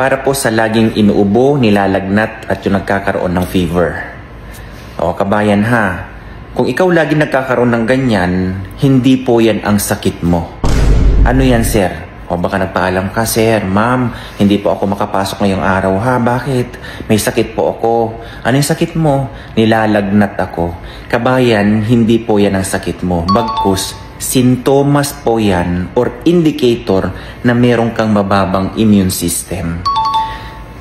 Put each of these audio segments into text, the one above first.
para po sa laging inuubo, nilalagnat at yung nagkakaroon ng fever. O kabayan ha, kung ikaw lagi nagkakaroon ng ganyan, hindi po yan ang sakit mo. Ano yan sir? O baka nagpaalam ka, sir, ma'am, hindi po ako makapasok ngayong araw ha. Bakit? May sakit po ako. Ano yung sakit mo? Nilalagnat ako. Kabayan, hindi po yan ang sakit mo. Bagkus, sintomas po yan or indicator na meron kang mababang immune system.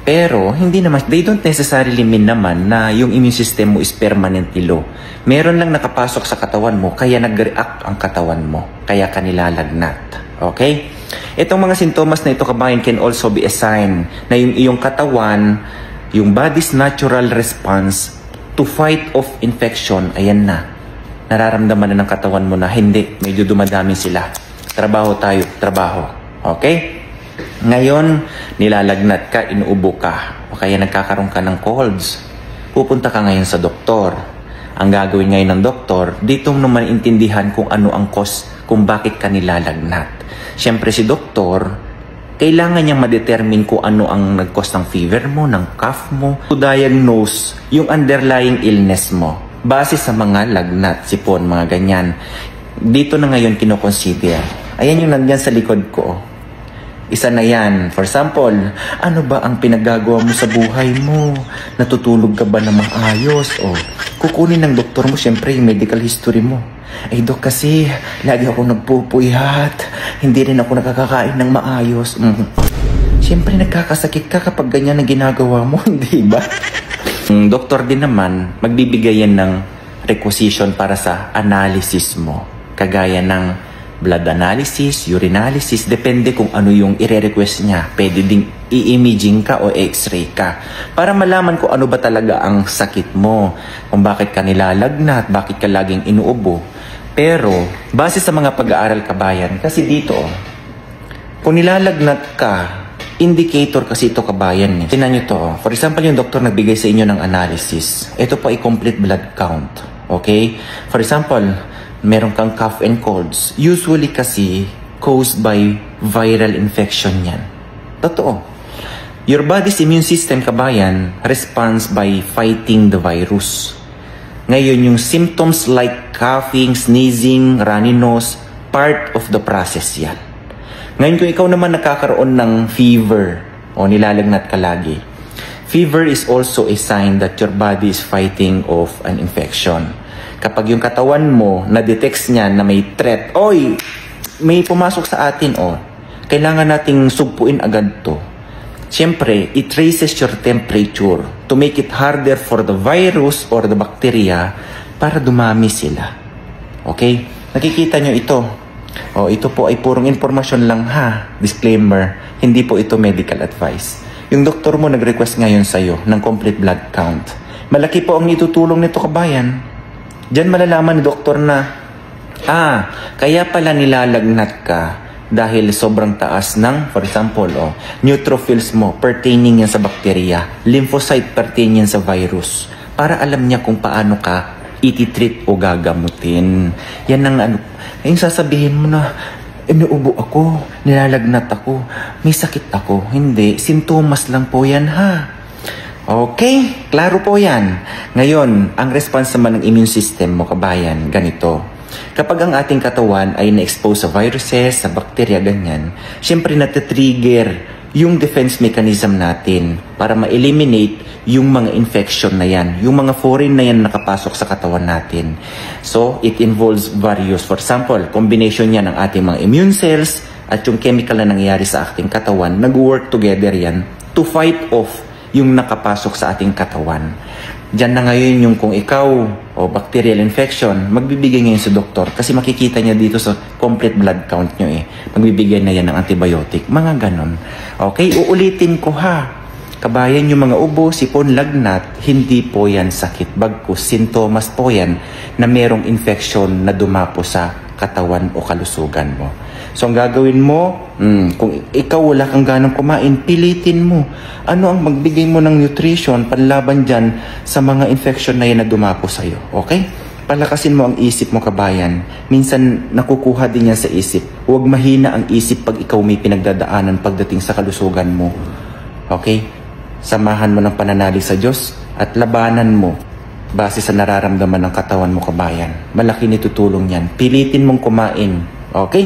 Pero, hindi naman, they don't necessarily mean naman na yung immune system mo is permanently low. Meron lang nakapasok sa katawan mo, kaya nag-react ang katawan mo. Kaya ka nilalagnat. Okay? Itong mga sintomas na ito, kabayan, can also be a sign na yung iyong katawan, yung body's natural response to fight off infection, ayan na. Nararamdaman na ng katawan mo na hindi, medyo dumadami sila. Trabaho tayo, trabaho. Okay? Ngayon, nilalagnat ka, inuubo ka, o kaya nagkakaroon ka ng colds. Pupunta ka ngayon sa doktor. Ang gagawin ngayon ng doktor, dito mo naman intindihan kung ano ang cause, kung bakit ka nilalagnat. Siyempre si doktor, kailangan niyang ma-determine kung ano ang nag-cause ng fever mo, ng cough mo, to diagnose yung underlying illness mo. Base sa mga lagnat, sipon, mga ganyan. Dito na ngayon kinoconsider. Ayan yung nandyan sa likod ko. Isa na yan. For example, ano ba ang pinagagawa mo sa buhay mo? Natutulog ka ba na maayos? O kukunin ng doktor mo siyempre yung medical history mo. Ay dok kasi, lagi ako nagpupuyat. Hindi rin ako nakakakain ng maayos. Siyempre nagkakasakit ka kapag ganyan ang ginagawa mo, hindi ba? Doktor din naman, magbibigay yan ng requisition para sa analysis mo. Kagaya ng blood analysis, urinalysis, depende kung ano yung i-request niya. Pwede ding i-imaging ka o x-ray ka. Para malaman kung ano ba talaga ang sakit mo. Kung bakit ka nilalagnat, bakit ka laging inuubo. Pero, base sa mga pag-aaral kabayan, kasi dito, kung nilalagnat ka, indicator kasi ito kabayan. Tingnan nyo to. For example, yung doktor nagbigay sa inyo ng analysis. Ito po ay complete blood count. Okay? For example, meron kang cough and colds. Usually kasi, caused by viral infection yan. Totoo. Your body's immune system, kabayan, responds by fighting the virus. Ngayon, yung symptoms like coughing, sneezing, runny nose, part of the process yan. Ngayon, kung ikaw naman nakakaroon ng fever o nilalagnat ka lagi, fever is also a sign that your body is fighting off an infection. Kapag yung katawan mo, na-detects niya na may threat, oy, may pumasok sa atin, kailangan nating sugpuin agad to. Siyempre, it raises your temperature to make it harder for the virus or the bacteria para dumami sila. Okay? Nakikita nyo ito. Ito po ay purong informasyon lang ha. Disclaimer, hindi po ito medical advice. Yung doktor mo nag-request ngayon sa'yo ng complete blood count. Malaki po ang itutulong nito kabayan. Diyan malalaman ni doktor na, kaya pala nilalagnat ka dahil sobrang taas ng, for example, neutrophils mo, pertaining yan sa bacteria, lymphocyte pertaining yan sa virus, para alam niya kung paano ka ititreat o gagamutin. Yan ang yung sasabihin mo na, inuubo ako, nilalagnat ako, may sakit ako. Hindi, sintomas lang po yan ha. Okay, klaro po yan. Ngayon, ang response naman ng immune system mo, kabayan, ganito. Kapag ang ating katawan ay na-expose sa viruses, sa bacteria, ganyan, syempre natitrigger yung defense mechanism natin para ma-eliminate yung mga infection na yan, yung mga foreign na yan nakapasok sa katawan natin. So, it involves various, for example, combination yan ng ating mga immune cells at yung chemical na nangyayari sa ating katawan, nag-work together yan to fight off yung nakapasok sa ating katawan. Diyan na ngayon yung kung ikaw o bacterial infection, magbibigay ngayon sa doktor kasi makikita niya dito sa complete blood count nyo Magbibigay na yan ng antibiotic. Mga ganon. Okay, uulitin ko ha. Kabayan, yung mga ubo, sipon, lagnat, hindi po yan sakit. Bagkus, sintomas po yan na merong infection na dumapo sa katawan o kalusugan mo. So, ang gagawin mo, kung ikaw wala kang ganang kumain, pilitin mo. Ano ang magbigay mo ng nutrition panlaban dyan sa mga infection na yan na dumapo sa'yo. Okay? Palakasin mo ang isip mo, kabayan. Minsan, nakukuha din yan sa isip. Huwag mahina ang isip pag ikaw may pinagdadaanan pagdating sa kalusugan mo. Okay? Samahan mo ng pananalig sa Diyos at labanan mo base sa nararamdaman ng katawan mo, kabayan. Malaki nitutulong yan. Pilitin mong kumain. Okay?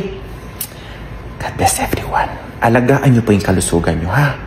God bless everyone. Alagaan nyo po yung kalusugan nyo, ha?